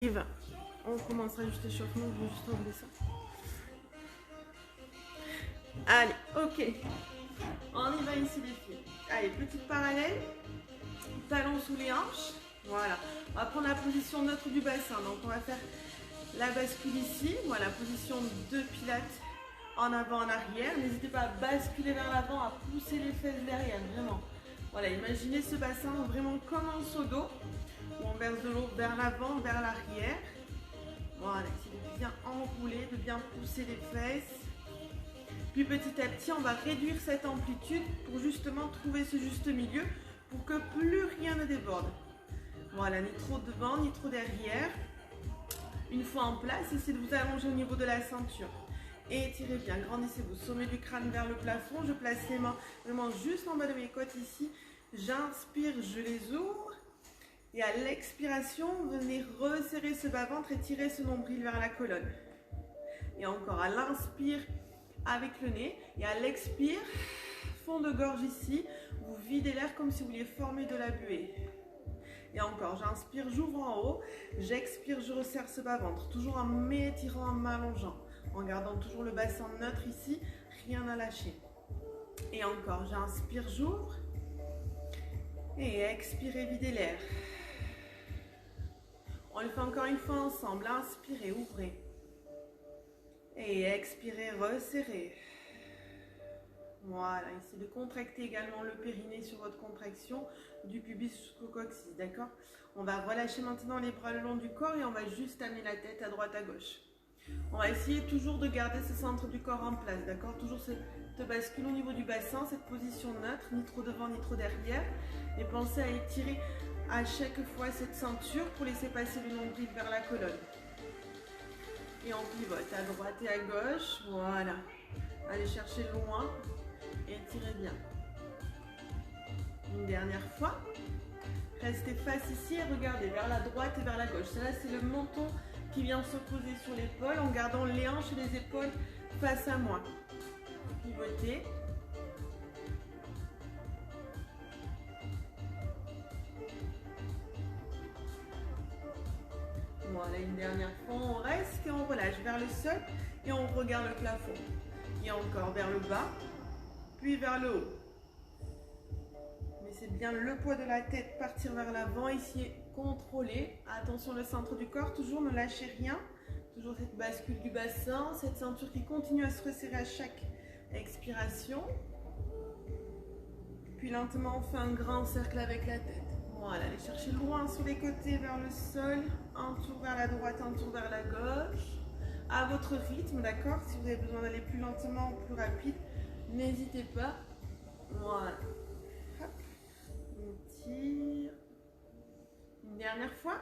arrive. On commencera juste l'échauffement, je vais juste enlever ça. Allez, ok. On y va ici les filles. Allez, petite parallèle. Talons sous les hanches. Voilà. On va prendre la position neutre du bassin. Donc on va faire la bascule ici. Voilà, position de pilates en avant, en arrière. N'hésitez pas à basculer vers l'avant, à pousser les fesses derrière, vraiment. Voilà, imaginez ce bassin vraiment comme un seau d'eau, où on verse de l'eau vers l'avant, vers l'arrière. Voilà, essayez de bien enrouler, de bien pousser les fesses. Puis petit à petit, on va réduire cette amplitude pour justement trouver ce juste milieu, pour que plus rien ne déborde. Voilà, ni trop devant, ni trop derrière. Une fois en place, essayez de vous allonger au niveau de la ceinture. Étirez bien, grandissez-vous, sommet du crâne vers le plafond. Je place les mains vraiment juste en bas de mes côtes ici. J'inspire, je les ouvre. Et à l'expiration, venez resserrer ce bas-ventre et tirer ce nombril vers la colonne. Et encore, à l'inspire avec le nez. Et à l'expire, fond de gorge ici. Vous videz l'air comme si vous vouliez former de la buée. Et encore, j'inspire, j'ouvre en haut. J'expire, je resserre ce bas-ventre. Toujours en m'étirant, en m'allongeant. En gardant toujours le bassin neutre ici. Rien à lâcher. Et encore, j'inspire, j'ouvre. Et expirez, videz l'air. On le fait encore une fois ensemble. Inspirez, ouvrez. Et expirez, resserrez. Voilà, essayez de contracter également le périnée sur votre contraction du pubis jusqu'au coccyx, d'accord? On va relâcher maintenant les bras le long du corps et on va juste amener la tête à droite, à gauche. On va essayer toujours de garder ce centre du corps en place, d'accord? Toujours cette bascule au niveau du bassin, cette position neutre, ni trop devant, ni trop derrière. Et pensez à étirer à chaque fois cette ceinture pour laisser passer le nombril vers la colonne. Et on pivote à droite et à gauche, voilà. Allez chercher loin. Étirez bien. Une dernière fois. Restez face ici et regardez vers la droite et vers la gauche. Cela, c'est le menton qui vient se poser sur l'épaule en gardant les hanches et les épaules face à moi. Pivotez. Voilà, une dernière fois, on reste et on relâche vers le sol et on regarde le plafond. Et encore vers le bas, puis vers le haut. Mais c'est bien le poids de la tête, partir vers l'avant, ici contrôler. Attention le centre du corps, toujours ne lâchez rien. Toujours cette bascule du bassin, cette ceinture qui continue à se resserrer à chaque expiration. Puis lentement on fait un grand cercle avec la tête. Voilà, allez chercher loin sur les côtés vers le sol. Un tour vers la droite, un tour vers la gauche. À votre rythme, d'accord? Si vous avez besoin d'aller plus lentement ou plus rapide, n'hésitez pas. Voilà. Hop. On tire. Une dernière fois.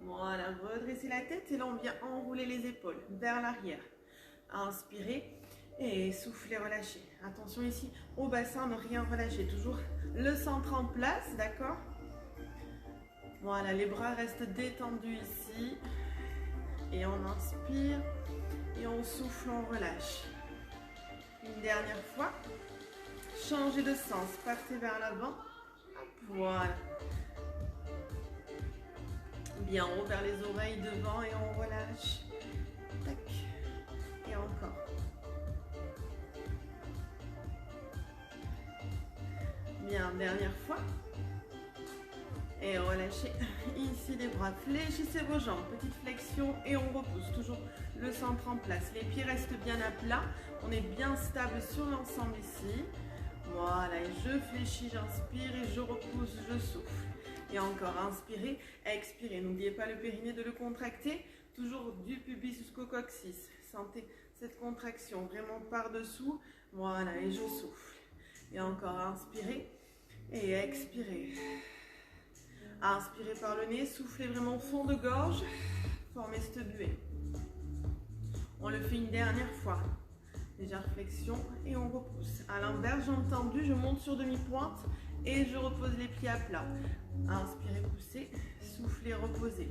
Voilà, redressez la tête et là on vient enrouler les épaules vers l'arrière. Inspirez et soufflez, relâchez. Attention ici au bassin, ne rien relâcher. Toujours le centre en place, d'accord? Voilà, les bras restent détendus ici. Et on inspire et on souffle, on relâche. Une dernière fois. Changez de sens, partez vers l'avant. Voilà. Bien haut vers les oreilles devant et on relâche. Tac. Et encore. Bien, dernière fois. Et relâchez ici les bras. Fléchissez vos jambes. Petite flexion et on repousse. Toujours le centre en place. Les pieds restent bien à plat. On est bien stable sur l'ensemble ici. Voilà. Et je fléchis, j'inspire et je repousse, je souffle. Et encore, inspirez, expirez. N'oubliez pas le périnée de le contracter. Toujours du pubis jusqu'au coccyx. Sentez cette contraction vraiment par-dessous. Voilà. Et je souffle. Et encore, inspirez et expirez. Inspirez par le nez, soufflez vraiment au fond de gorge, formez cette buée. On le fait une dernière fois. Légère flexion et on repousse. À l'inverse, jambes tendues, je monte sur demi-pointe et je repose les pieds à plat. Inspirez, poussez, soufflez, reposez.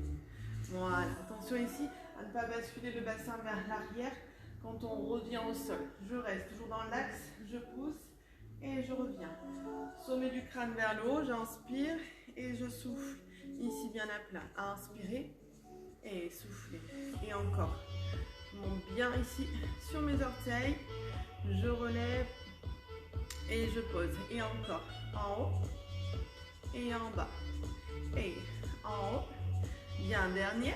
Voilà, attention ici à ne pas basculer le bassin vers l'arrière quand on revient au sol. Je reste toujours dans l'axe, je pousse et je reviens. Sommet du crâne vers le haut, j'inspire et je souffle. ici bien à plat. Inspirez et soufflez. Et encore. Je monte bien ici sur mes orteils. Je relève et je pose. Et encore. En haut et en bas. Et en haut. Bien, dernier.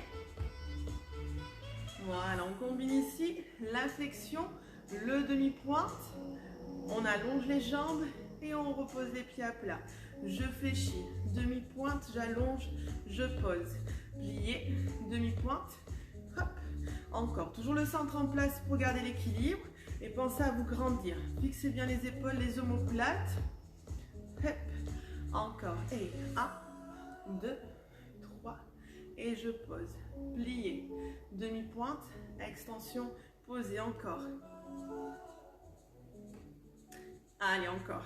Voilà, on combine ici la flexion, le demi-pointe. On allonge les jambes et on repose les pieds à plat. Je fléchis, demi-pointe, j'allonge, je pose. Plié, demi-pointe, hop. Encore, toujours le centre en place pour garder l'équilibre. Et pensez à vous grandir. Fixez bien les épaules, les omoplates. Hop. Encore, et 1, 2, 3. Et je pose. Plié, demi-pointe, extension, posez encore. Allez, encore.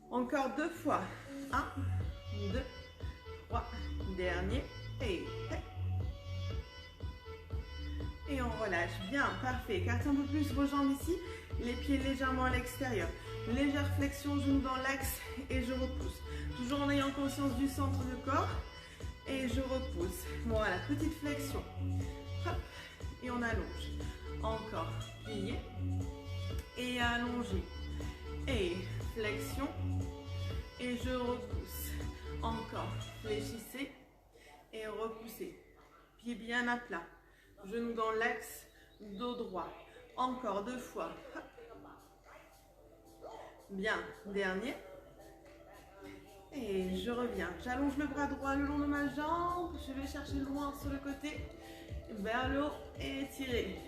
Encore 2 fois. 1, 2, 3. Dernier. Et on relâche. Bien, parfait. Écartez un peu plus vos jambes ici. Les pieds légèrement à l'extérieur. Légère flexion, genoux dans l'axe et je repousse. Toujours en ayant conscience du centre du corps. Et je repousse. Voilà, petite flexion. Hop. Et on allonge. Encore. Plié. Et allongé. Et flexion. Et je repousse. Encore. Fléchissez. Et repoussez. Pieds bien à plat. Genoux dans l'axe. Dos droit. Encore 2 fois. Hop. Bien. Dernier. Et je reviens. J'allonge le bras droit le long de ma jambe. Je vais chercher loin sur le côté. Vers le haut. Et étirez.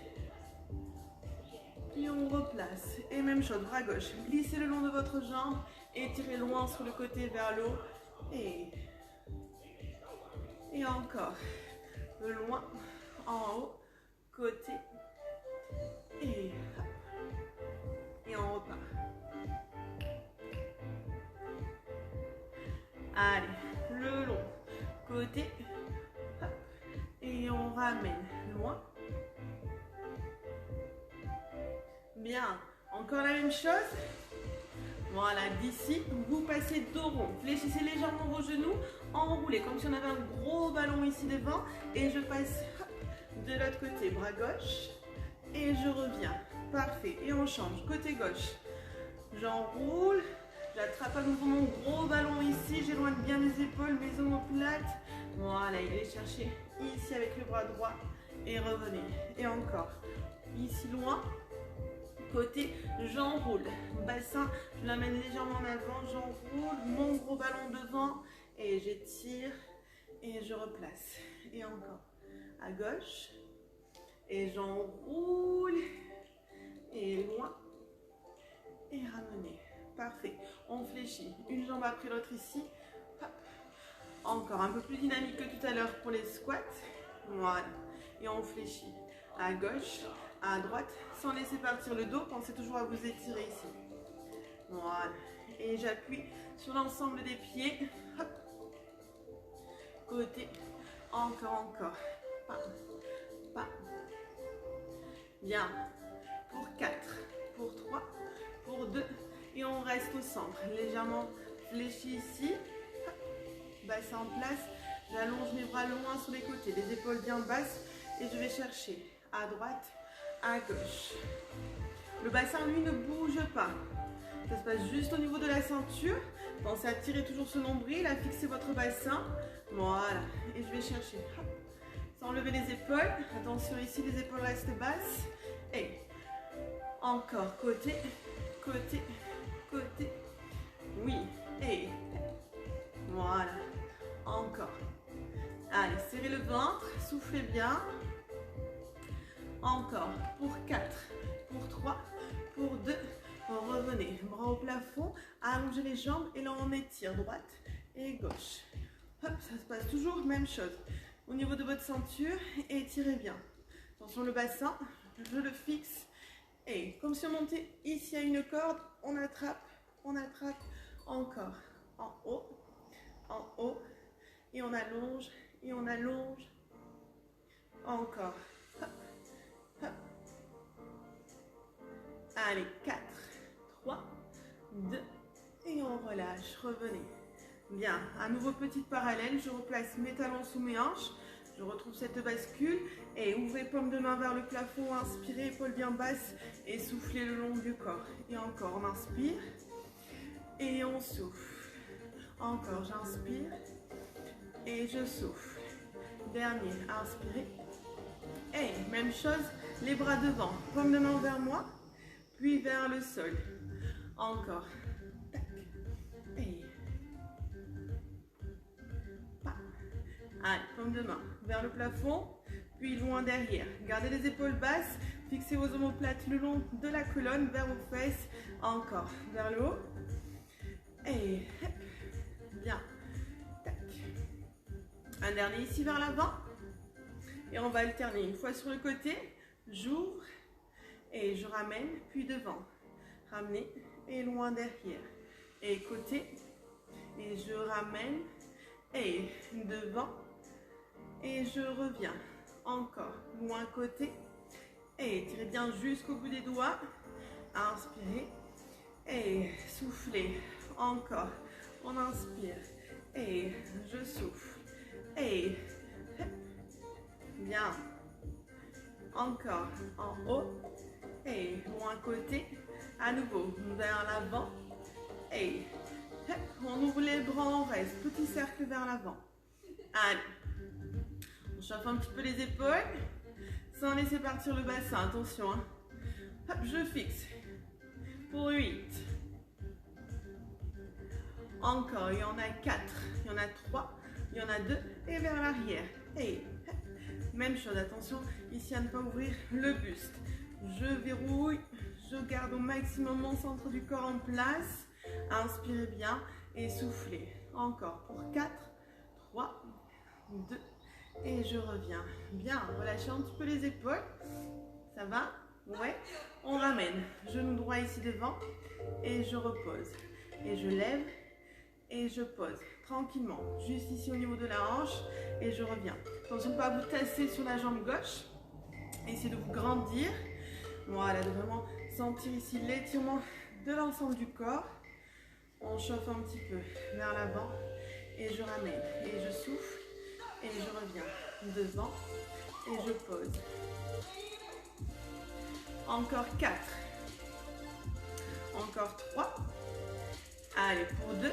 Puis on replace. Et même chose, bras gauche. Glissez le long de votre jambe. Étirez loin sur le côté vers le haut. Et encore. Loin. En haut. Côté. Et on repart. Allez, le long. Côté. Hop. Et on ramène. Loin. Bien. Encore la même chose. Voilà, d'ici, vous passez dos rond. Fléchissez légèrement vos genoux. Enroulez comme si on avait un gros ballon ici devant. Et je passe de l'autre côté. Bras gauche. Et je reviens. Parfait. Et on change. Côté gauche. J'enroule. J'attrape à nouveau mon gros ballon ici. J'éloigne bien mes épaules, mes omoplates. Voilà, il est cherché ici avec le bras droit. Et revenez. Et encore. Ici loin. Côté, j'enroule. Bassin, je l'amène légèrement en avant. J'enroule. Mon gros ballon devant. Et j'étire. Et je replace. Et encore. À gauche. Et j'enroule. Et loin. Et ramenez. Parfait. On fléchit. Une jambe après l'autre ici. Hop. Encore un peu plus dynamique que tout à l'heure pour les squats. Voilà. Et on fléchit. À gauche, à droite, sans laisser partir le dos. Pensez toujours à vous étirer ici. Voilà. Et j'appuie sur l'ensemble des pieds. Hop. Côté. Encore. Pam. Pam. Bien. Pour 4. Pour 3. Pour 2. Et on reste au centre. Légèrement fléchi ici. Hop. Bassin en place. J'allonge mes bras loin sur les côtés. Les épaules bien basses. Et je vais chercher à droite, à gauche. Le bassin, lui, ne bouge pas. Ça se passe juste au niveau de la ceinture. Pensez à tirer toujours ce nombril, à fixer votre bassin. Voilà. Et je vais chercher. Hop. Sans lever les épaules. Attention ici, les épaules restent basses. Et encore. Côté. Oui. Et voilà. Encore. Allez, serrez le ventre. Soufflez bien. Encore. Pour 4. Pour 3. Pour 2. Revenez. Bras au plafond. Allongez les jambes. Et là, on étire droite et gauche. Hop, ça se passe toujours. Même chose. Au niveau de votre ceinture. Étirez bien. Attention, le bassin. Je le fixe. Et comme si on montait ici à une corde, on attrape. Encore. En haut. Et on allonge. Encore. Hop, hop. Allez, 4, 3, 2. Et on relâche. Revenez. Bien, à nouveau petite parallèle, je replace mes talons sous mes hanches. Je retrouve cette bascule et ouvrez paume de main vers le plafond, inspirez, épaules bien basses et soufflez le long du corps. Et encore, on inspire et on souffle. Encore, j'inspire et je souffle. Dernier, inspirez. Et même chose, les bras devant, paume de main vers moi, puis vers le sol. Encore. Tac. Et. Pa. Allez, paume de main vers le plafond, puis loin derrière. Gardez les épaules basses, fixez vos omoplates le long de la colonne, vers vos fesses. Encore, vers le haut. Et bien. Tac. Un dernier ici vers l'avant. Et on va alterner une fois sur le côté. J'ouvre et je ramène, puis devant. Ramener et loin derrière. Et côté. Et je ramène et devant. Et je reviens. Encore. Loin côté. Et tirez bien jusqu'au bout des doigts. Inspirez. Et soufflez. Encore. On inspire. Et je souffle. Et bien. Encore. En haut. Et loin côté. À nouveau. Vers l'avant. Et on ouvre les bras, on reste. Petit cercle vers l'avant. Allez. On chauffe un petit peu les épaules. Sans laisser partir le bassin. Attention. Hein. Hop, je fixe. Pour 8. Encore, il y en a 4, il y en a 3, il y en a 2 et vers l'arrière. Et même chose, attention ici à ne pas ouvrir le buste. Je verrouille, je garde au maximum mon centre du corps en place. Inspirez bien et soufflez. Encore pour 4, 3, 2 et je reviens. Bien, relâchez un petit peu les épaules. Ça va? Ouais. On ramène. Genou droit ici devant et je repose. Et je lève. Et je pose tranquillement, juste ici au niveau de la hanche, et je reviens. Attention de ne pas vous tasser sur la jambe gauche. Essayez de vous grandir. Voilà, de vraiment sentir ici l'étirement de l'ensemble du corps. On chauffe un petit peu vers l'avant, et je ramène, et je souffle, et je reviens devant, et je pose. Encore 4. Encore 3. Allez, pour 2.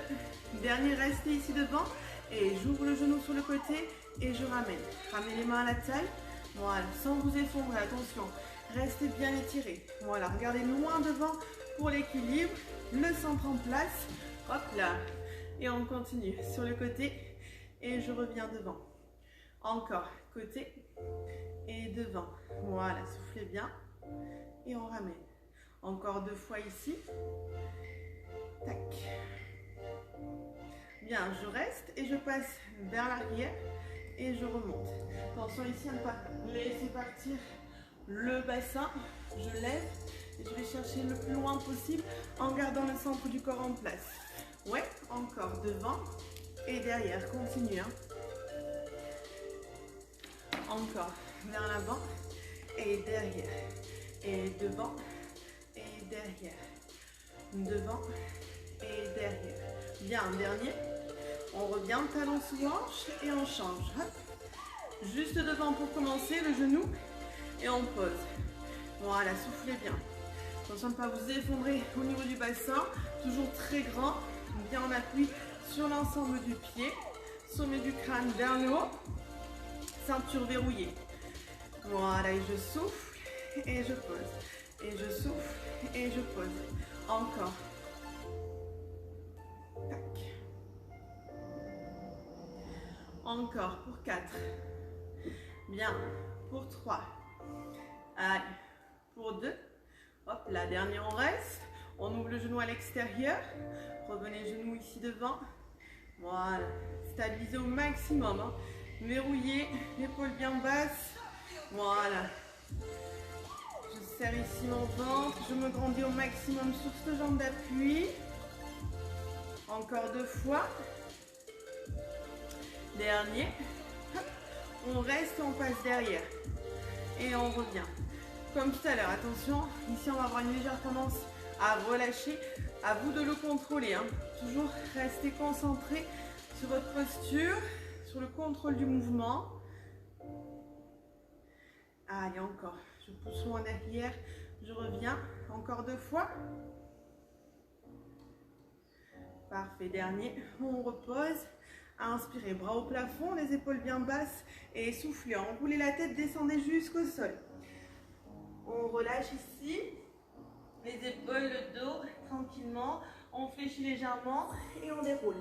Dernier, restez ici devant. Et j'ouvre le genou sur le côté et je ramène. Ramenez les mains à la taille. Voilà, sans vous effondrer, attention. Restez bien étirés. Voilà, regardez loin devant pour l'équilibre. Le centre en place. Hop là. Et on continue sur le côté. Et je reviens devant. Encore, côté. Et devant. Voilà, soufflez bien. Et on ramène. Encore 2 fois ici. Tac. Bien, je reste et je passe vers l'arrière et je remonte. Attention ici à ne pas laisser partir le bassin. Je lève et je vais chercher le plus loin possible en gardant le centre du corps en place. Ouais, encore devant et derrière. Continue. Hein. Encore vers l'avant et derrière. Et devant et derrière. Devant et derrière. Bien, dernier. On revient, talon sous hanche et on change. Hop. Juste devant pour commencer, le genou. Et on pose. Voilà, soufflez bien. Attention de ne pas vous effondrer au niveau du bassin. Toujours très grand. Bien en appui sur l'ensemble du pied. Sommet du crâne vers le haut. Ceinture verrouillée. Voilà, et je souffle et je pose. Et je souffle et je pose. Encore. Tac. Encore pour 4. Bien. Pour 3. Allez. Pour 2. Hop, la dernière, on reste. On ouvre le genou à l'extérieur. Revenez genou ici devant. Voilà. Stabilisez au maximum. Hein. Verrouillez. L'épaule bien basse. Voilà. Je serre ici mon ventre. Je me grandis au maximum sur cette jambe d'appui. Encore 2 fois. Dernier. On reste et on passe derrière. Et on revient. Comme tout à l'heure, attention. Ici, on va avoir une légère tendance à relâcher. À vous de le contrôler. Hein. Toujours rester concentré sur votre posture, sur le contrôle du mouvement. Allez, encore. Je pousse loin derrière, je reviens. Encore 2 fois. Parfait, dernier. On repose. Inspirez, bras au plafond, les épaules bien basses. Et soufflez, enroulez la tête, descendez jusqu'au sol. On relâche ici. Les épaules, le dos, tranquillement. On fléchit légèrement et on déroule.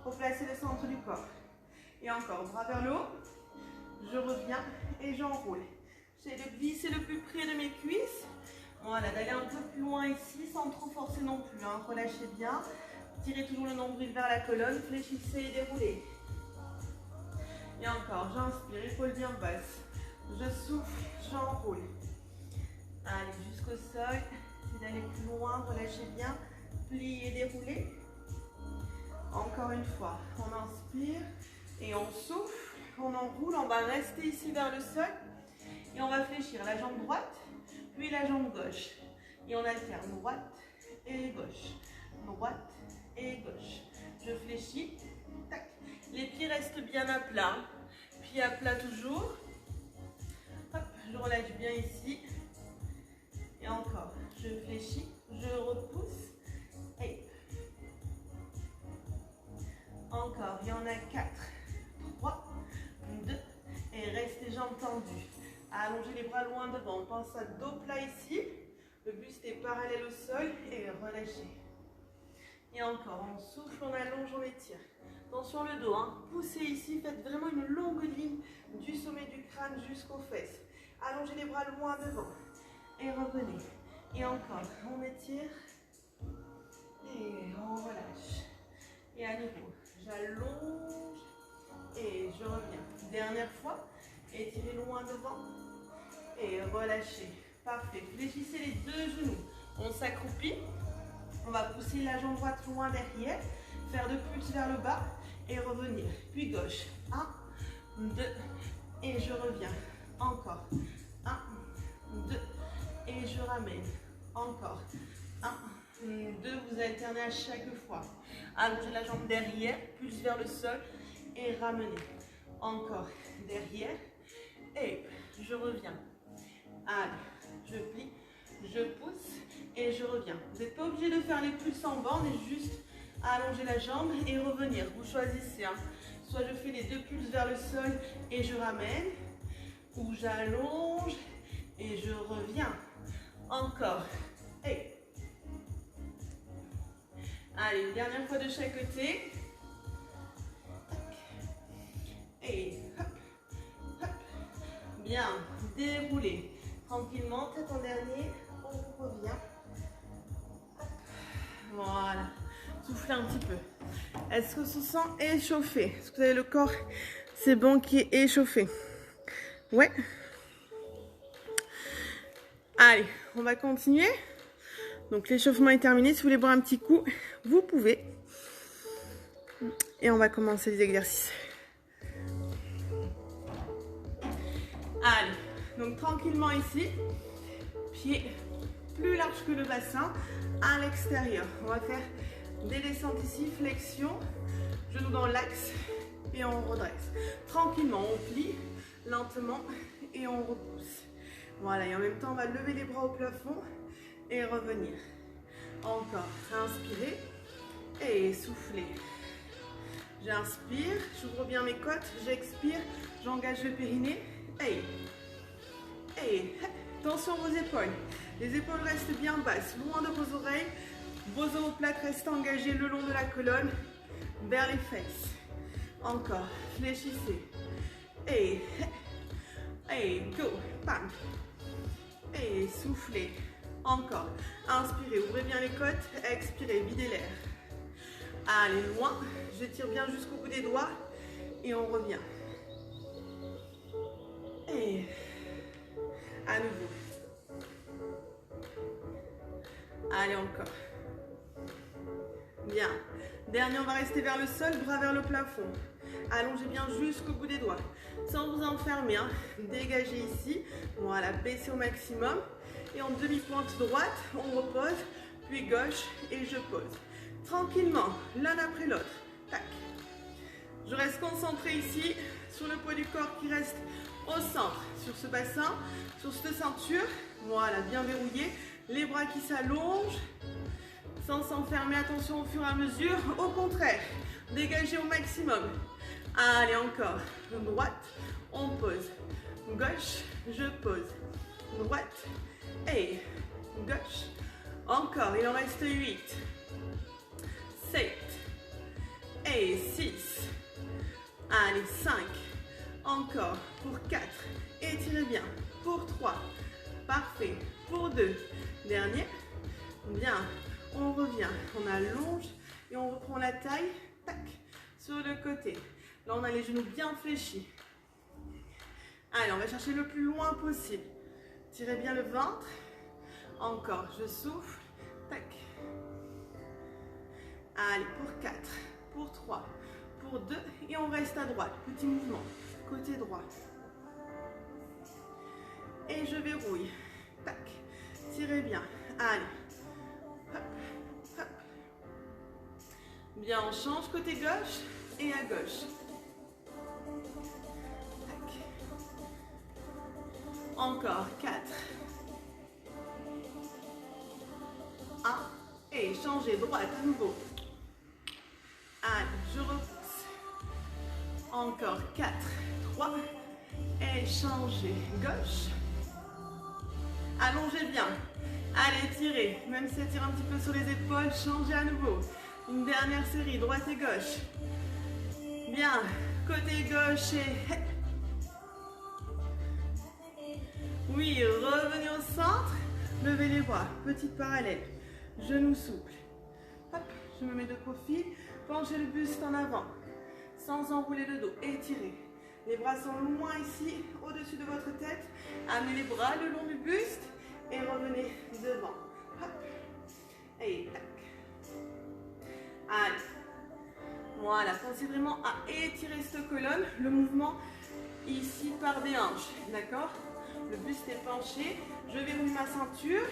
Replacez le centre du corps. Et encore, bras vers le haut. Je reviens et j'enroule. J'essaie de glisser le plus près de mes cuisses. Voilà, d'aller un peu plus loin ici, sans trop forcer non plus. Hein. Relâchez bien. Tirez toujours le nombril vers la colonne. Fléchissez et déroulez. Et encore, j'inspire, épaules bien basses. Je souffle, j'enroule. Allez, jusqu'au sol. Essayez d'aller plus loin, relâchez bien. Pliez, déroulez. Encore une fois, on inspire et on souffle. On enroule, on va rester ici vers le sol. Et on va fléchir la jambe droite, puis la jambe gauche. Et on alterne droite et gauche. Droite et gauche. Je fléchis. Tac. Les pieds restent bien à plat. Pieds à plat toujours. Hop, je relâche bien ici. Et encore. Je fléchis. Je repousse. Et encore. Il y en a 4. 3, 2. Et restez jambes tendues. Allongez les bras loin devant. On pense à dos plat ici. Le buste est parallèle au sol. Et relâchez. Et encore, on souffle, on allonge, on étire. Attention le dos, hein. Poussez ici, faites vraiment une longue ligne du sommet du crâne jusqu'aux fesses. Allongez les bras loin devant. Et revenez. Et encore, on étire. Et on relâche. Et à nouveau, j'allonge. Et je reviens. Dernière fois. Étirez loin devant. Et relâchez. Parfait. Fléchissez les 2 genoux. On s'accroupit. On va pousser la jambe droite loin derrière, faire 2 pulses vers le bas et revenir. Puis gauche. 1, 2 et je reviens. Encore. 1, 2 et je ramène. Encore. 1, 2, vous alternez à chaque fois. Allongez la jambe derrière, pulse vers le sol et ramenez. Encore derrière et je reviens. Allez, je plie, je pousse. Et je reviens. Vous n'êtes pas obligé de faire les pulses en bas, mais juste allonger la jambe et revenir. Vous choisissez. Hein. Soit je fais les 2 pulses vers le sol et je ramène. Ou j'allonge et je reviens. Encore. Et. Allez, une dernière fois de chaque côté. Et hop, hop. Bien. Déroulez. Tranquillement, tête en dernier. On revient. Voilà, soufflez un petit peu. Est-ce que se sent échauffé? Est-ce que vous avez le corps, c'est bon, qui est échauffé? Ouais. Allez, on va continuer. Donc l'échauffement est terminé. Si vous voulez boire un petit coup, vous pouvez. Et on va commencer les exercices. Allez, donc tranquillement ici. Pieds plus large que le bassin, à l'extérieur. On va faire des descentes ici, flexion, genoux dans l'axe et on redresse. Tranquillement, on plie lentement et on repousse. Voilà, et en même temps, on va lever les bras au plafond et revenir. Encore, inspirez et soufflez. J'inspire, j'ouvre bien mes côtes, j'expire, j'engage le périnée. Et attention vos épaules. Les épaules restent bien basses, loin de vos oreilles. Vos omoplates restent engagées le long de la colonne, vers les fesses. Encore, fléchissez. Et go, bam. Et soufflez. Encore. Inspirez, ouvrez bien les côtes. Expirez, videz l'air. Allez, loin. Je tire bien jusqu'au bout des doigts. Et on revient. Et à nouveau. Allez, encore. Bien. Dernier, on va rester vers le sol, bras vers le plafond. Allongez bien jusqu'au bout des doigts. Sans vous enfermer, hein. Dégagez ici. Voilà, baissez au maximum. Et en demi-pointe droite, on repose. Puis gauche et je pose. Tranquillement, l'un après l'autre. Tac. Je reste concentrée ici sur le poids du corps qui reste au centre, sur ce bassin, sur cette ceinture. Voilà, bien verrouillé. Les bras qui s'allongent sans s'enfermer. Attention au fur et à mesure. Au contraire, dégagez au maximum. Allez, encore. Droite, on pose. Gauche, je pose. Droite et gauche. Encore, il en reste 8, 7 et 6. Allez, 5. Encore pour 4. Étirez bien. Pour 3. Parfait. Pour 2. Dernier. Bien. On revient. On allonge et on reprend la taille. Tac. Sur le côté. Là, on a les genoux bien fléchis. Allez, on va chercher le plus loin possible. Tirez bien le ventre. Encore. Je souffle. Tac. Allez, pour 4. Pour 3. Pour 2. Et on reste à droite. Petit mouvement. Côté droit. Et je verrouille. Tac. Tirez bien. Allez. Hop, hop. Bien, on change côté gauche et à gauche. Tac. Encore 4. 1. Et changez droite à nouveau. Allez, je repousse. Encore 4. 3. Et changez gauche. Allongez bien. Allez, tirez. Même si ça tire un petit peu sur les épaules, changez à nouveau. Une dernière série, droite et gauche. Bien. Côté gauche et... Oui, revenez au centre. Levez les bras. Petite parallèle. Genoux souples. Hop, je me mets de profil. Penchez le buste en avant. Sans enrouler le dos. Étirez. Les bras sont loin ici, au-dessus de votre tête. Amenez les bras le long du buste et revenez devant. Hop. Et tac. Allez. Voilà, pensez vraiment à étirer cette colonne. Le mouvement ici par des hanches. D'accord? Le buste est penché. Je verrouille ma ceinture.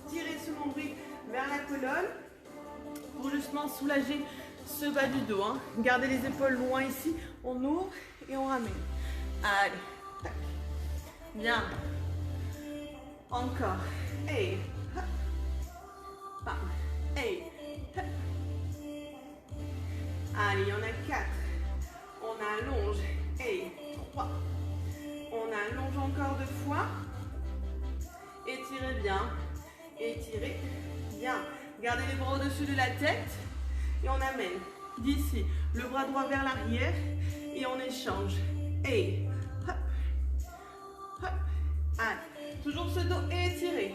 Tirez ce nombril vers la colonne pour justement soulager ce bas du dos. Hein. Gardez les épaules loin ici. On ouvre et on ramène. Allez. Tac. Bien. Encore. Et hop. Bam. Et hop. Allez, il y en a 4. On allonge. Et 3. On allonge encore 2 fois. Étirez bien. Étirez bien. Gardez les bras au-dessus de la tête. Et on amène d'ici le bras droit vers l'arrière. Et on échange. Et hop. Hop. Allez. Toujours ce dos étiré.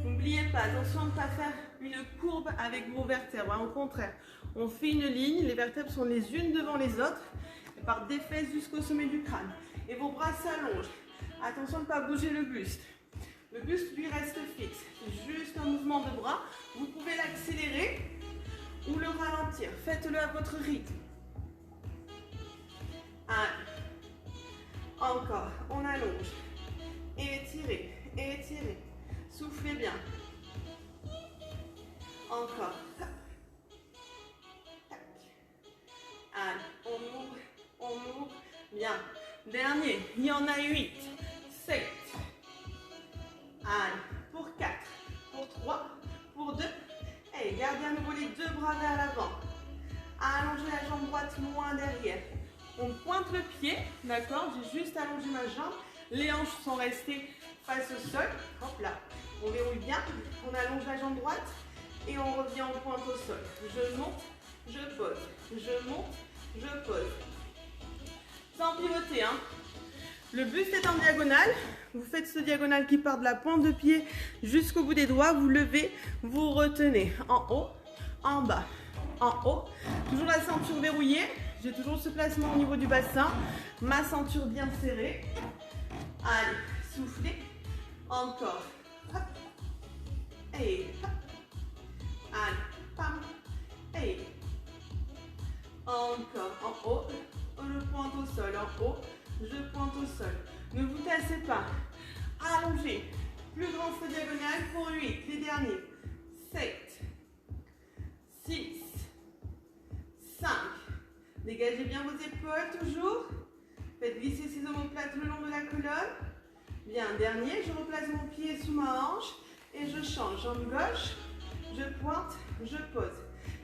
N'oubliez pas, attention à ne pas faire une courbe avec vos vertèbres. Hein. Au contraire, on fait une ligne. Les vertèbres sont les unes devant les autres. Par des fesses jusqu'au sommet du crâne. Et vos bras s'allongent. Attention à ne pas bouger le buste. Le buste lui reste fixe. C'est juste un mouvement de bras. Vous pouvez l'accélérer ou le ralentir. Faites-le à votre rythme. Allez. Encore. On allonge. Étirez. Étirez. Soufflez bien. Encore. Tac. Allez. On ouvre. On ouvre. Bien. Dernier. Il y en a 8. 7. Allez. Pour 4. Pour 3. Pour 2. Et gardez à nouveau les 2 bras vers l'avant. Allongez la jambe droite loin derrière. On pointe le pied. D'accord? J'ai juste allongé ma jambe. Les hanches sont restées face au sol. Hop là. On verrouille bien. On allonge la jambe droite. Et on revient, on pointe au sol. Je monte. Je pose. Je monte. Je pose. Sans pivoter. Hein. Le buste est en diagonale. Vous faites ce diagonale qui part de la pointe de pied jusqu'au bout des doigts. Vous levez, vous retenez. En haut, en bas, en haut. Toujours la ceinture verrouillée. J'ai toujours ce placement au niveau du bassin. Ma ceinture bien serrée. Allez, soufflez. Encore. Hop. Et hop. Allez, pam. Et encore. En haut. Je pointe au sol. En haut. Je pointe au sol. Ne vous tassez pas. Allongez. Plus grand cette diagonale pour 8. Les derniers. 7. 6. 5. Dégagez Dégagez bien vos épaules toujours. Faites glisser ces omoplates le long de la colonne. Bien, dernier, je replace mon pied sous ma hanche et je change. Jambe gauche, je pointe, je pose.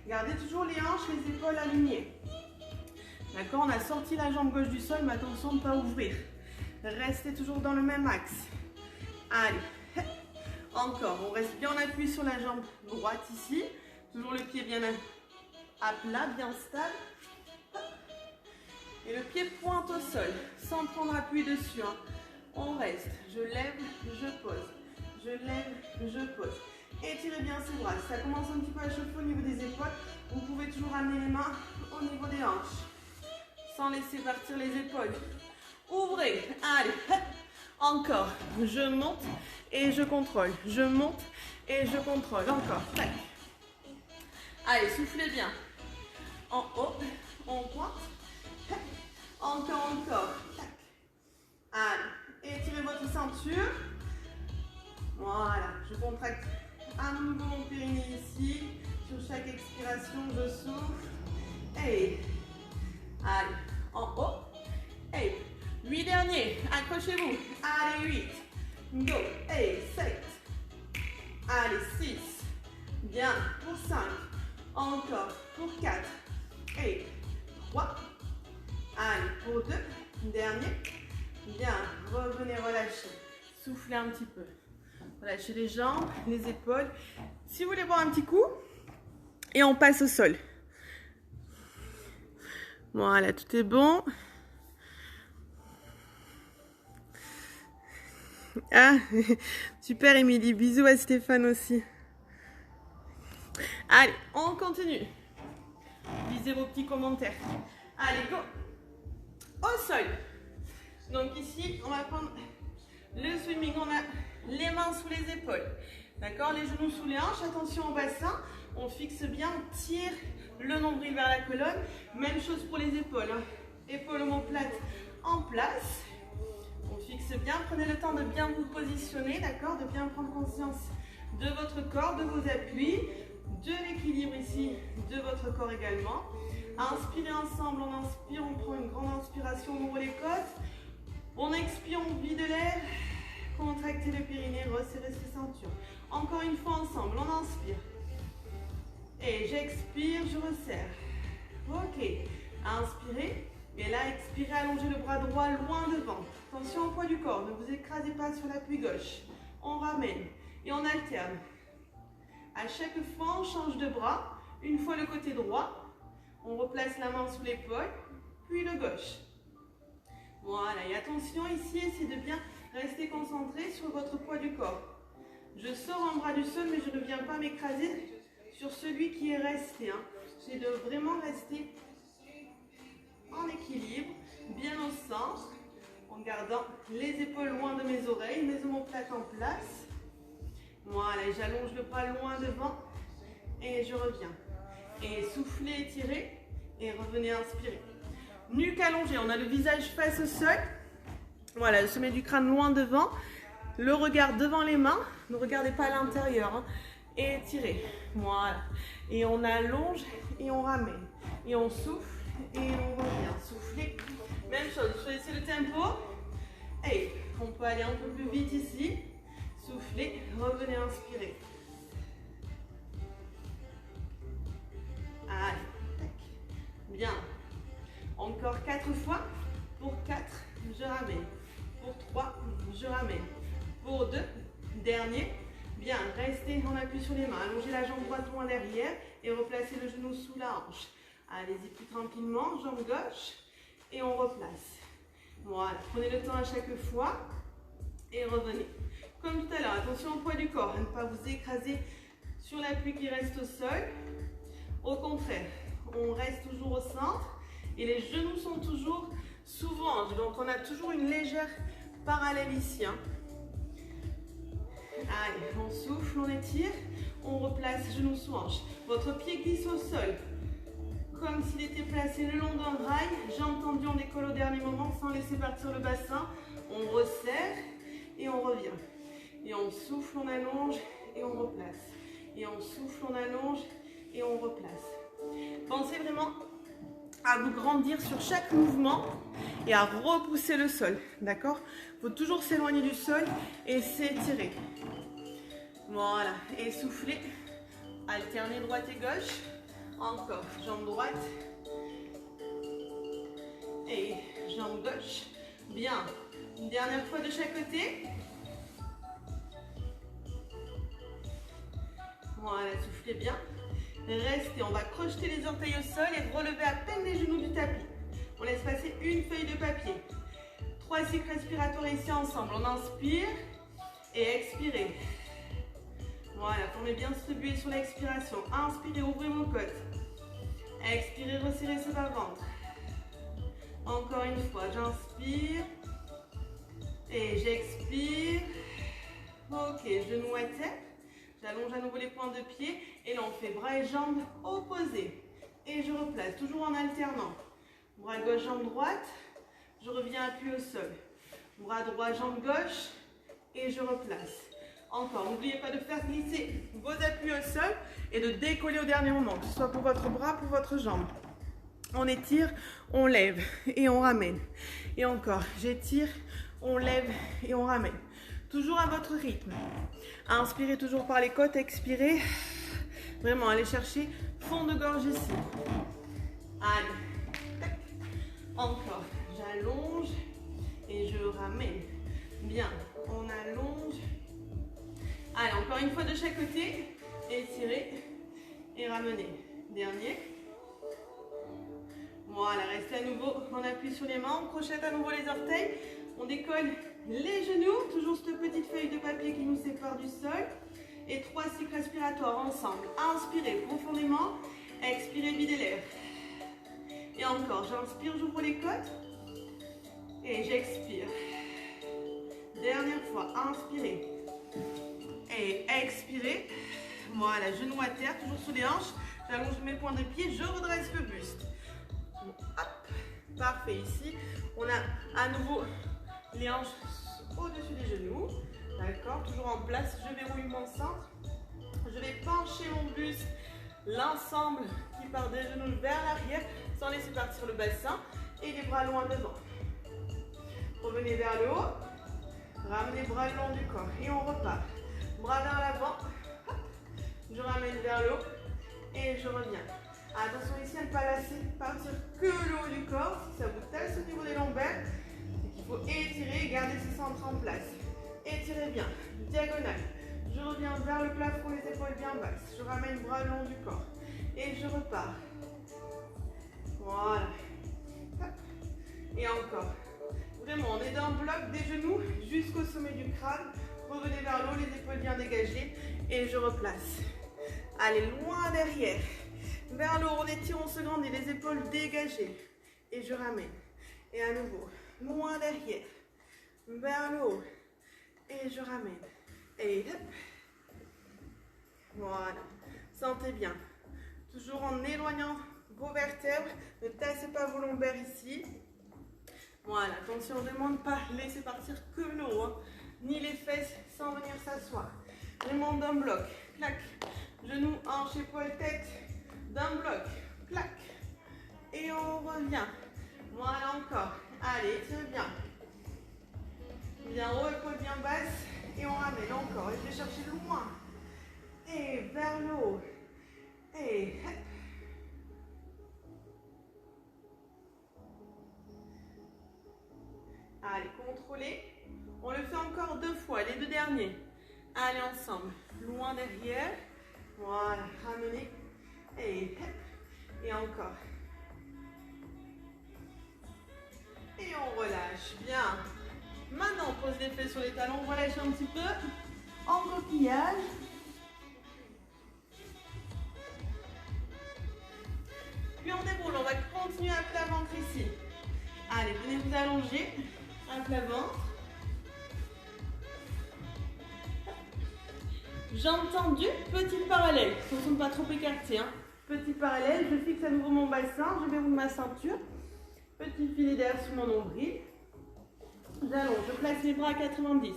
Gardez toujours les hanches, les épaules alignées. D'accord, on a sorti la jambe gauche du sol, mais attention de ne pas ouvrir. Restez toujours dans le même axe. Allez, encore, on reste bien en appui sur la jambe droite ici. Toujours le pied bien à plat, bien stable. Et le pied pointe au sol, sans prendre appui dessus. Hein. On reste, je lève, je pose. Je lève, je pose. Étirez bien ces bras. Ça commence un petit peu à chauffer au niveau des épaules. Vous pouvez toujours amener les mains au niveau des hanches. Sans laisser partir les épaules. Ouvrez. Allez. Encore. Je monte et je contrôle. Je monte et je contrôle. Encore. Tac. Allez, soufflez bien. En haut. On pointe. Encore, encore. Tac. Allez. Étirez votre ceinture. Voilà. Je contracte à nouveau mon périnée ici. Sur chaque expiration, je souffle. Et allez, en haut. Et 8 derniers. Accrochez-vous. Allez, 8. Go. Et 7. Allez, 6. Bien. Pour 5. Encore. Pour 4. Et 3. Allez, pour 2. Dernier. Bien. Revenez relâcher. Soufflez un petit peu. Relâchez les jambes, les épaules. Si vous voulez boire un petit coup, et on passe au sol. Voilà, tout est bon. Ah, super Émilie, bisous à Stéphane aussi. Allez, on continue. Lisez vos petits commentaires. Allez, go. Au sol. Donc ici, on va prendre le swimming. On a les mains sous les épaules. D'accord, les genoux sous les hanches. Attention au bassin. On fixe bien, on tire le nombril vers la colonne. Même chose pour les épaules. Hein. Épaules omoplates en place. On fixe bien. Prenez le temps de bien vous positionner, d'accord, de bien prendre conscience de votre corps, de vos appuis, de l'équilibre ici, de votre corps également. Inspirez ensemble, on inspire, on prend une grande inspiration, on ouvre les côtes. On expire, on vide l'air. Contractez le périnée, resserrez ces ceintures. Encore une fois ensemble, on inspire. Et j'expire, je resserre. Ok. Inspirez. Et là, expirez, allongez le bras droit loin devant. Attention au poids du corps, ne vous écrasez pas sur l'appui gauche. On ramène et on alterne. À chaque fois, on change de bras. Une fois le côté droit, on replace la main sous l'épaule, puis le gauche. Voilà, et attention ici, essayez de bien rester concentré sur votre poids du corps. Je sors un bras du sol, mais je ne viens pas m'écraser sur celui qui est resté. Hein. J'essaie de vraiment rester en équilibre, bien au centre, en gardant les épaules loin de mes oreilles, mes omoplates en place. Voilà, et j'allonge le bras loin devant et je reviens. Et soufflez, étirez et revenez inspirer. Nuque allongée, on a le visage face au sol. Voilà, le sommet du crâne loin devant. Le regard devant les mains. Ne regardez pas à l'intérieur. Hein. Et étirez. Voilà. Et on allonge et on ramène. Et on souffle et on revient. Soufflez. Même chose, choisissez le tempo. Et on peut aller un peu plus vite ici. Soufflez, revenez inspirer. Allez, tac. Bien. Encore 4 fois. Pour 4, je ramène. Pour 3, je ramène. Pour 2, dernier. Bien, restez en appui sur les mains. Allongez la jambe droite loin derrière et replacez le genou sous la hanche. Allez-y plus tranquillement, jambe gauche et on replace. Voilà, prenez le temps à chaque fois et revenez. Comme tout à l'heure, attention au poids du corps, à ne pas vous écraser sur l'appui qui reste au sol. Au contraire, on reste toujours au centre et les genoux sont toujours souvent, donc on a toujours une légère parallèle ici. Hein. Allez, on souffle, on étire, on replace genou sous hanche. Votre pied glisse au sol, comme s'il était placé le long d'un rail. Jambes tendues, on décolle au dernier moment sans laisser partir le bassin. On resserre et on revient. Et on souffle, on allonge et on replace. Et on souffle, on allonge et on replace. Pensez vraiment à vous grandir sur chaque mouvement et à repousser le sol, d'accord? Il faut toujours s'éloigner du sol et s'étirer. Voilà, et souffler, alterner droite et gauche. Encore, jambe droite et jambe gauche. Bien, une dernière fois de chaque côté. Voilà, soufflez bien. Restez, on va crocheter les orteils au sol et relever à peine les genoux du tapis. On laisse passer une feuille de papier. 3 cycles respiratoires ici ensemble. On inspire et expirez. Voilà, formez bien ce buée sur l'expiration. Inspirez, ouvrez vos côtes. Expirez, resserrez ce bas-ventre. Encore une fois, j'inspire et j'expire. Ok, genou à tête. J'allonge à nouveau les pointes de pied et là on fait bras et jambes opposés. Et je replace, toujours en alternant. Bras gauche, jambe droite. Je reviens appuyé au sol. Bras droit, jambe gauche et je replace. Encore, n'oubliez pas de faire glisser vos appuis au sol et de décoller au dernier moment, que ce soit pour votre bras, pour votre jambe. On étire, on lève et on ramène. Et encore, j'étire, on lève et on ramène. Toujours à votre rythme. Inspirez toujours par les côtes, expirez. Vraiment, allez chercher fond de gorge ici. Allez. Encore, j'allonge et je ramène. Bien, on allonge. Allez, encore une fois de chaque côté. Étirez et ramenez. Dernier. Voilà, restez à nouveau en appui sur les mains. On crochette à nouveau les orteils. On décolle les genoux. Toujours cette petite feuille de papier qui nous sépare du sol. Et 3 cycles respiratoires ensemble. Inspirez profondément. Expirez, videz l'air. Et encore, j'inspire, j'ouvre les côtes. Et j'expire. Dernière fois, inspirez. Et expirez. Voilà, genoux à terre, toujours sous les hanches. J'allonge mes points de pied, je redresse le buste. Hop, parfait. Ici, on a à nouveau les hanches au-dessus des genoux. D'accord, toujours en place. Je verrouille mon centre. Je vais pencher mon buste, l'ensemble qui part des genoux vers l'arrière, sans laisser partir le bassin et les bras loin devant. Revenez vers le haut. Ramenez les bras le long du corps et on repart. Bras vers l'avant. Je ramène vers le haut et je reviens. Attention ici à ne pas laisser partir que le haut du corps. Si ça vous tasse au niveau des lombaires, c'est qu'il faut étirer et garder ce centre en place. Étirez bien. Diagonale. Je reviens vers le plafond, les épaules bien basses. Je ramène le bras le long du corps. Et je repars. Voilà. Et encore. Vraiment, on est dans le bloc des genoux jusqu'au sommet du crâne. Revenez vers le haut, les épaules bien dégagées. Et je replace. Allez, loin derrière. Vers le haut, on étire, on se grandit, les épaules dégagées. Et je ramène. Et à nouveau, loin derrière. Vers le haut. Et je ramène. Et hop. Voilà. Sentez bien. Toujours en éloignant vos vertèbres. Ne tassez pas vos lombaires ici. Voilà. Attention, on ne demande pas laisser partir que le haut. Hein, ni les fesses sans venir s'asseoir. Vraiment d'un bloc. Clac. Genoux, hanches, épaules, tête. D'un bloc. Clac. Et on revient. Voilà encore. Allez, étirez bien. Bien haut, épaules bien basses. Et on ramène encore. Et je vais chercher loin. Et vers le haut. Et hop. Allez, contrôlez. On le fait encore 2 fois, les 2 derniers. Allez, ensemble. Loin derrière. Voilà, ramenez. Et hop. Et encore. Et on relâche. Bien. Maintenant, on pose les fesses sur les talons. On relâche un petit peu. En coquillage. Puis on déroule. On va continuer à plat ventre ici. Allez, venez vous allonger. Un plat ventre. Jambes tendues, petite parallèle. Attention de ne pas trop écarter. Hein. Petite parallèle, je fixe à nouveau mon bassin, je verrouille ma ceinture. Petit filet d'air sous mon nombril. J'allonge, je place les bras à 90.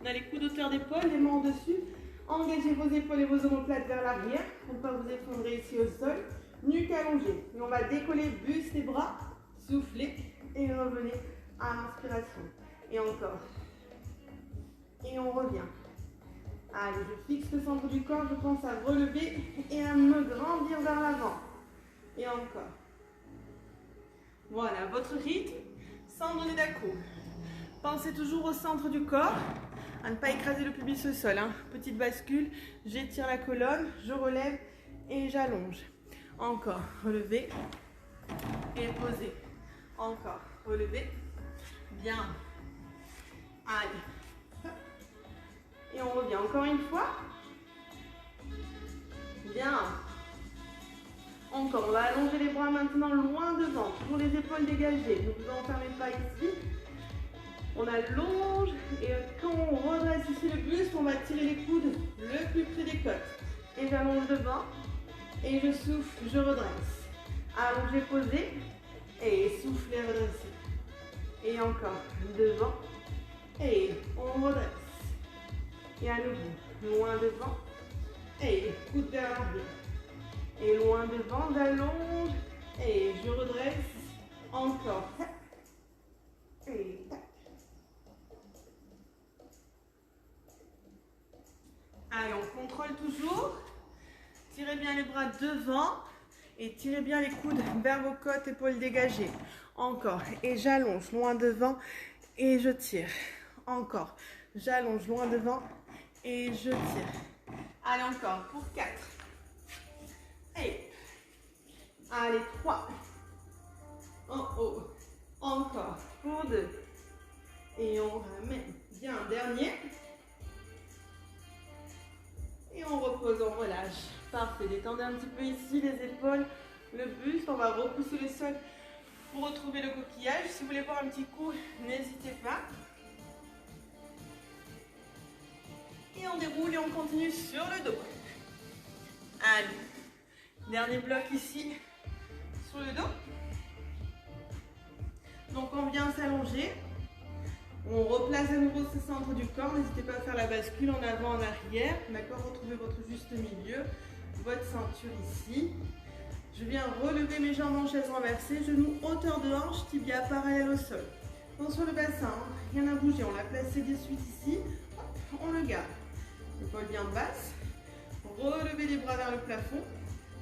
On a les coudes hauteur d'épaule, les mains en dessus. Engagez vos épaules et vos omoplates vers l'arrière pour ne pas vous effondrer ici au sol. nuque allongée. Et on va décoller buste et bras, soufflez et revenez à l'inspiration. Et encore. Et on revient. Allez, je fixe le centre du corps, je pense à relever et à me grandir vers l'avant. Et encore. Voilà, votre rythme, sans donner d'à-coups. Pensez toujours au centre du corps, à ne pas écraser le pubis au sol. Hein. Petite bascule, j'étire la colonne, je relève et j'allonge. Encore, relevez et posez. Encore, relevez. Bien. Allez. Et on revient encore une fois. Bien. Encore, on va allonger les bras maintenant loin devant. Toujours les épaules dégagées. Ne vous enfermez pas ici. On allonge et quand on redresse ici le buste, on va tirer les coudes le plus près des côtes. Et j'allonge devant. Et je souffle, je redresse. Allongez, posez. Et soufflez, redressez. Et encore, devant. Et on redresse. Et à nouveau, loin devant. Et coude vers l'arrière. Et loin devant, j'allonge. Et je redresse. Encore. Et tac. Allez, on contrôle toujours. Tirez bien les bras devant. Et tirez bien les coudes vers vos côtes, épaules dégagées. Encore. Et j'allonge loin devant. Et je tire. Encore. J'allonge loin devant. Et je tire. Allez, encore. Pour 4. Et. Allez, 3. En haut. Encore. Pour 2. Et on ramène. Bien, dernier. Et on repose, on relâche. Parfait. Détendez un petit peu ici les épaules, le buste. On va repousser le sol pour retrouver le coquillage. Si vous voulez voir un petit coup, n'hésitez pas. Et on déroule et on continue sur le dos. Allez. Dernier bloc ici sur le dos. Donc on vient s'allonger. On replace à nouveau ce centre du corps. N'hésitez pas à faire la bascule en avant, en arrière. D'accord, retrouvez votre juste milieu. Votre ceinture ici. Je viens relever mes jambes en chaise renversée. Genoux hauteur de hanche, tibia parallèle au sol. Attention le bassin, hein. Rien à bouger. On l'a placé de suite ici. Hop, on le garde. Épaule bien basse. Relevez les bras vers le plafond.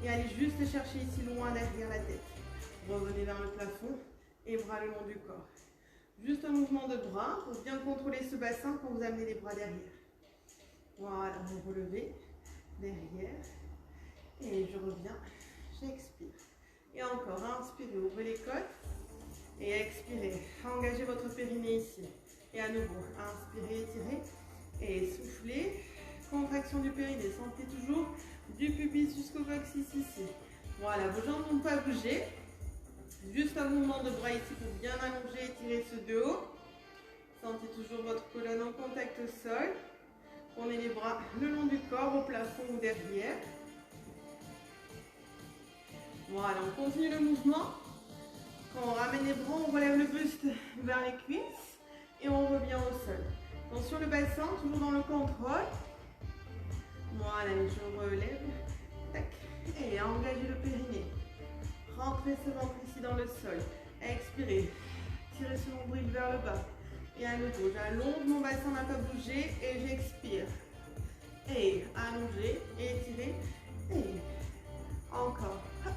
Et allez juste chercher ici loin derrière la tête. Revenez vers le plafond et bras le long du corps. Juste un mouvement de bras pour bien contrôler ce bassin quand vous amenez les bras derrière. Voilà, vous relevez derrière. Et je reviens, j'expire. Et encore, inspirez, ouvrez les côtes. Et expirez, engagez votre périnée ici. Et à nouveau, inspirez, étirez. Et soufflez, contraction du périnée. Sentez toujours du pubis jusqu'au coccyx ici. Voilà, vos jambes n'ont pas bougé. Juste un mouvement de bras ici pour bien allonger et tirer ceux de haut. Sentez toujours votre colonne en contact au sol. Prenez les bras le long du corps, au plafond ou derrière. Voilà, on continue le mouvement. Quand on ramène les bras, on relève le buste vers les cuisses et on revient au sol. Attention le bassin, toujours dans le contrôle. Voilà, je relève. Tac. Et engagez le périnée. Rentrez ce ventre ici dans le sol. Expirez. Tirez ce nombril vers le bas. Et à nouveau, j'allonge, mon bassin n'a pas bougé et j'expire. Et allongez, étirez. Et encore. Hop.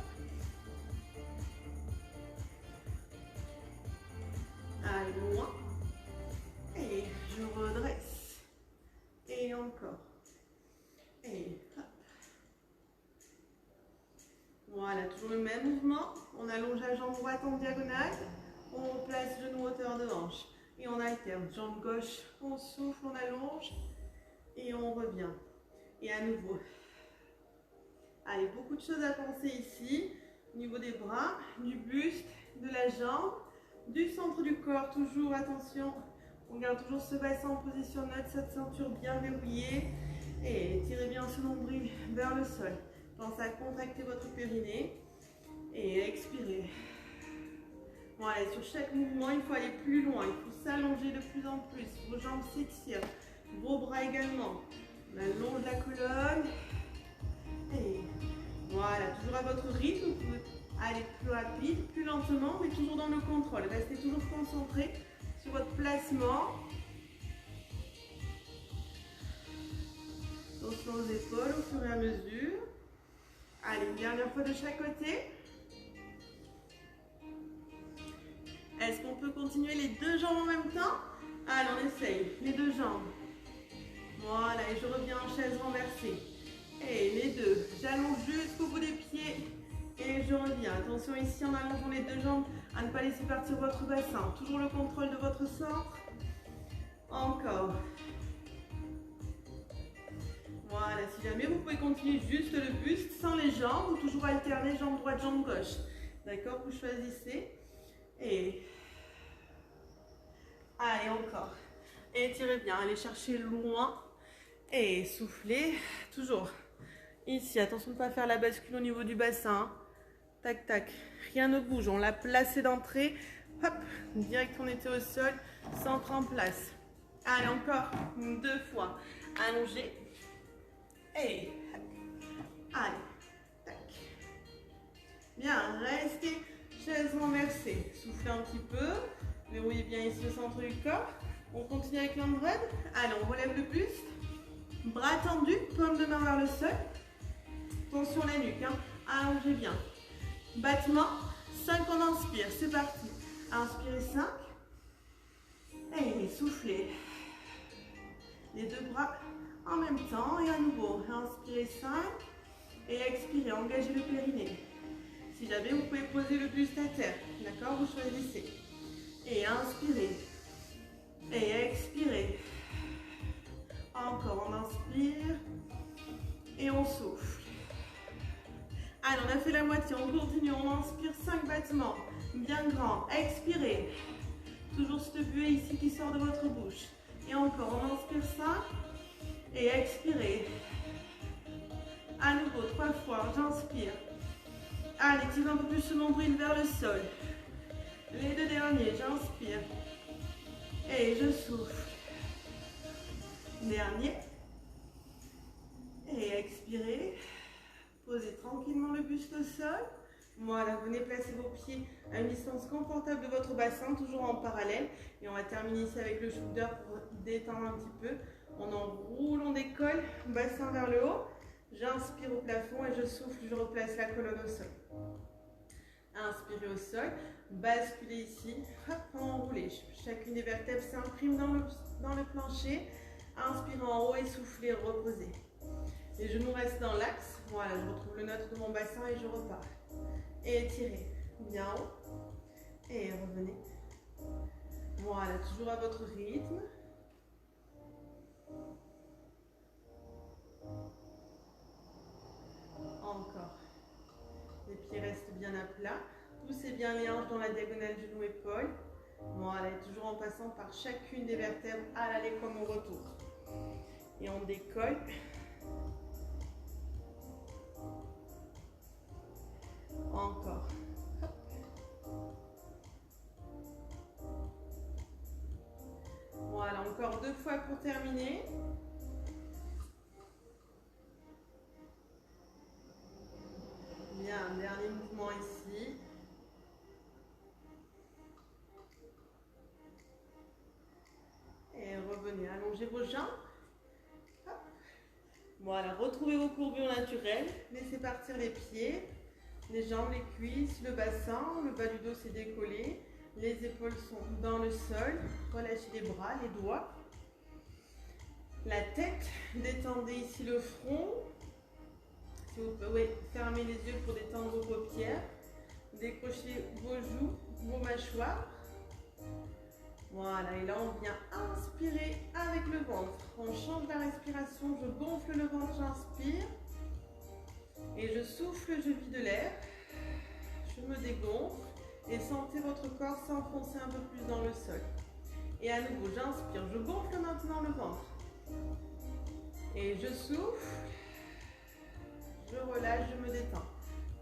Allez, loin. Et je redresse. Et encore. Et hop. Voilà, toujours le même mouvement. On allonge la jambe droite en diagonale. On replace genou hauteur de hanche. Et on alterne. Jambe gauche, on souffle, on allonge. Et on revient. Et à nouveau. Allez, beaucoup de choses à penser ici. Au niveau des bras, du buste, de la jambe, du centre du corps. Toujours, attention. On garde toujours ce bassin en position neutre, cette ceinture bien verrouillée. Et tirez bien ce nombril vers le sol. Pensez à contracter votre périnée. Et expirez. Voilà, sur chaque mouvement, il faut aller plus loin. Il faut s'allonger de plus en plus. Vos jambes s'étirent. Vos bras également. On allonge la colonne. Et Voilà, toujours à votre rythme. Vous pouvez aller plus rapide, plus lentement, mais toujours dans le contrôle. Restez toujours concentré sur votre placement. Attention aux épaules au fur et à mesure. Allez, une dernière fois de chaque côté. Est-ce qu'on peut continuer les deux jambes en même temps? Allez, on essaye. Les deux jambes. Voilà, et je reviens en chaise renversée. Et les deux. J'allonge jusqu'au bout des pieds. Et je reviens. Attention ici en allongeant les deux jambes à ne pas laisser partir votre bassin. Toujours le contrôle de votre centre. Encore. Voilà, si jamais vous pouvez continuer juste le buste sans les jambes ou toujours alterner jambe droite, jambe gauche. D'accord, vous choisissez. Et allez, encore. Étirez bien, allez chercher loin. Et soufflez. Toujours. Ici, attention de ne pas faire la bascule au niveau du bassin. Tac, tac. Rien ne bouge. On l'a placé d'entrée. Hop, direct on était au sol. Centre en place. Allez, encore. Deux fois. Allongez. Et allez. Tac. Bien, restez chaise renversée. Soufflez un petit peu. Verrouillez bien ici le centre du corps. On continue avec l'ombrelle. Allez, on relève le buste. Bras tendus, paume de main vers le sol. Tension la nuque. Allongez bien. Battement. 5, on inspire. C'est parti. Inspirez 5. Et soufflez. Les deux bras en même temps. Et à nouveau. Inspirez 5. Et expirez. Engagez le périnée. Si jamais, vous pouvez poser le buste à terre. D'accord? Vous choisissez. Et inspirez. Et expirez. Encore, on inspire. Et on souffle. Allez, on a fait la moitié. On continue. On inspire 5 battements. Bien grand. Expirez. Toujours cette buée ici qui sort de votre bouche. Et encore, on inspire 5. Et expirez. À nouveau, 3 fois. J'inspire. Allez, tirez un peu plus ce nombril vers le sol. Les deux derniers, j'inspire. Et je souffle. Dernier. Et expirez. Posez tranquillement le buste au sol. Voilà, venez placer vos pieds à une distance confortable de votre bassin, toujours en parallèle. Et on va terminer ici avec le shoulder pour détendre un petit peu. On enroule, on décolle, bassin vers le haut. J'inspire au plafond et je souffle, je replace la colonne au sol. Inspirez au sol, basculez ici, hop, enroulez. Chacune des vertèbres s'imprime dans le plancher. Inspirez en haut et soufflez, reposez. Les genoux restent dans l'axe. Voilà, je retrouve le neutre de mon bassin et je repars. Et étirez bien haut. Et revenez. Voilà, toujours à votre rythme. Encore. Les pieds restent bien à plat. Poussez bien les hanches dans la diagonale genou-épaule. Voilà, et toujours en passant par chacune des vertèbres à l'aller comme au retour. Et on décolle. Encore. Hop. Voilà, encore 2 fois pour terminer. Bien, dernier mouvement ici. Et revenez, allongez vos jambes. Hop. Voilà, retrouvez vos courbures naturelles. Laissez partir les pieds, les jambes, les cuisses, le bassin. Le bas du dos s'est décollé. Les épaules sont dans le sol. Relâchez les bras, les doigts. La tête, détendez ici le front. Si vous pouvez fermer les yeux pour détendre vos paupières. Décrochez vos joues, vos mâchoires. Voilà, et là on vient inspirer avec le ventre. On change la respiration, je gonfle le ventre, j'inspire. Et je souffle, je vide l'air. Je me dégonfle. Et sentez votre corps s'enfoncer un peu plus dans le sol. Et à nouveau, j'inspire, je gonfle maintenant le ventre. Et je souffle. Je relâche, je me détends.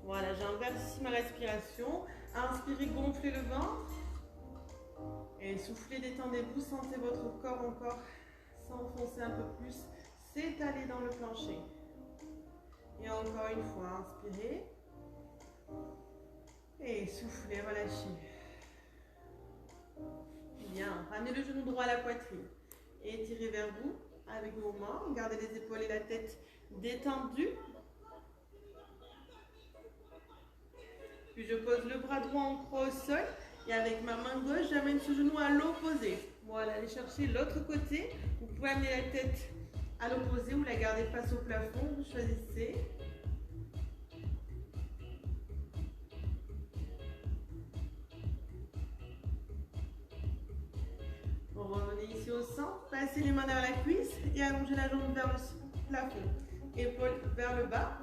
Voilà, j'inverse ici ma respiration. Inspirez, gonflez le ventre. Et soufflez, détendez-vous. Sentez votre corps encore s'enfoncer un peu plus, s'étaler dans le plancher. Et encore une fois, inspirez. Et soufflez, relâchez. Bien, ramenez le genou droit à la poitrine. Et étirez vers vous avec vos mains. Gardez les épaules et la tête détendues. Puis je pose le bras droit en croix au sol. Et avec ma main gauche, j'amène ce genou à l'opposé. Voilà, allez chercher l'autre côté. Vous pouvez amener la tête à l'opposé ou la garder face au plafond. Vous choisissez. Revenez ici au centre. Passez les mains derrière la cuisse et allongez la jambe vers le plafond. Épaules vers le bas.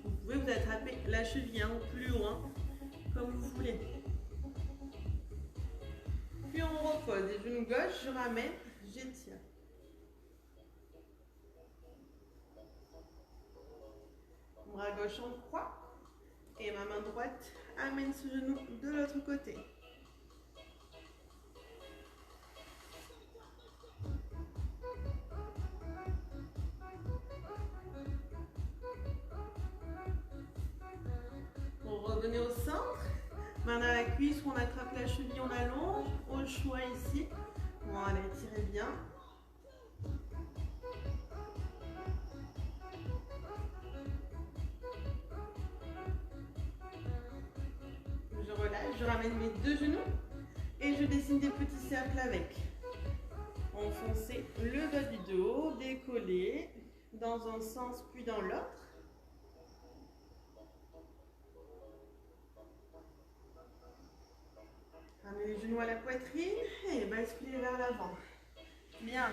Vous pouvez vous attraper la cheville ou plus loin, comme vous voulez. Puis on repose. Les genoux gauche, je ramène, j'étire. Bras gauche en croix. Et ma main droite amène ce genou de l'autre côté. Revenez au centre, main à la cuisse, on attrape la cheville, on allonge, au choix ici. Voilà, étirez bien. Je relâche, je ramène mes deux genoux et je dessine des petits cercles avec. Enfoncez le bas du dos, décollez dans un sens puis dans l'autre. Ramenez les genoux à la poitrine et basculez vers l'avant. Bien.